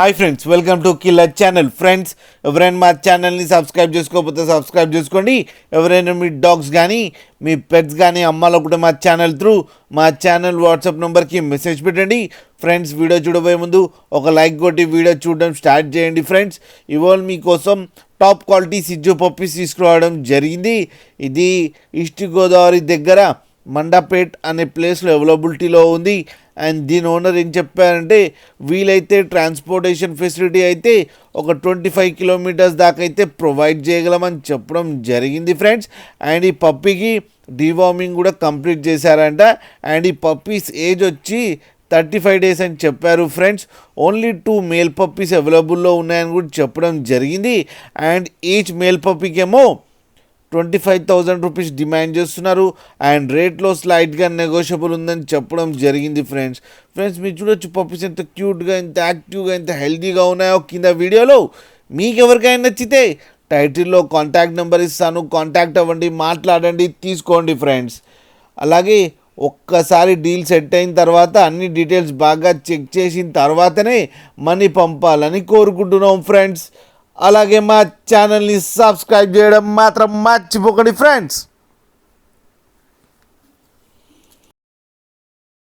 Hi friends, welcome to killer channel. Friends, ఎవరైనా మా ఛానల్ని సబ్స్క్రైబ్ చేసుకోకపోతే సబ్స్క్రైబ్ చేసుకోండి. ఎవరైనా మీ డాగ్స్ కానీ మీ పెట్స్ కానీ అమ్మాలనుకుంటే మా ఛానల్ త్రూ మా ఛానల్ వాట్సాప్ నెంబర్కి మెసేజ్ పెట్టండి. ఫ్రెండ్స్, వీడియో చూడబోయే ముందు ఒక లైక్ కొట్టి వీడియో చూడడం స్టార్ట్ చేయండి. ఫ్రెండ్స్, ఇవాళ మీకోసం టాప్ క్వాలిటీ సిజ్జు పప్పీస్ తీసుకురావడం జరిగింది. ఇది ఈస్ట్ గోదావరి దగ్గర మండపేట్ అనే ప్లేస్లో అవైలబిలిటీలో ఉంది. అండ్ దీని ఓనర్ ఏం చెప్పారంటే, వీలైతే ట్రాన్స్పోర్టేషన్ ఫెసిలిటీ అయితే ఒక 25 కిలోమీటర్స్ దాకా అయితే ప్రొవైడ్ చేయగలమని చెప్పడం జరిగింది. ఫ్రెండ్స్, అండ్ ఈ పప్పీకి డీవార్మింగ్ కూడా కంప్లీట్ చేశారంట. అండ్ ఈ పప్పీస్ ఏజ్ వచ్చి 35 డేస్ అని చెప్పారు. ఫ్రెండ్స్, ఓన్లీ 2 మేల్ పప్పీస్ అవైలబుల్లో ఉన్నాయని కూడా చెప్పడం జరిగింది. అండ్ ఈచ్ మేల్ పప్పీకేమో 25,000 రూపీస్ డిమాండ్ చేస్తున్నారు. అండ్ రేట్లో స్లైట్గా నెగోషియబుల్ ఉందని చెప్పడం జరిగింది. ఫ్రెండ్స్, మీరు చూడొచ్చు పప్పీస్ ఎంత క్యూట్గా, ఎంత యాక్టివ్గా, ఎంత హెల్తీగా ఉన్నాయో కింద వీడియోలో. మీకు ఎవరికైనా నచ్చితే టైటిల్లో కాంటాక్ట్ నెంబర్ ఇస్తాను, కాంటాక్ట్ అవ్వండి, మాట్లాడండి, తీసుకోండి. ఫ్రెండ్స్, అలాగే ఒక్కసారి డీల్ సెట్ అయిన తర్వాత అన్ని డీటెయిల్స్ బాగా చెక్ చేసిన తర్వాతనే మనీ పంపాలని కోరుకుంటున్నాం. ఫ్రెండ్స్, అలాగే మా ఛానల్ని సబ్స్క్రైబ్ చేయడం మాత్రం మర్చిపోకండి. ఫ్రెండ్స్.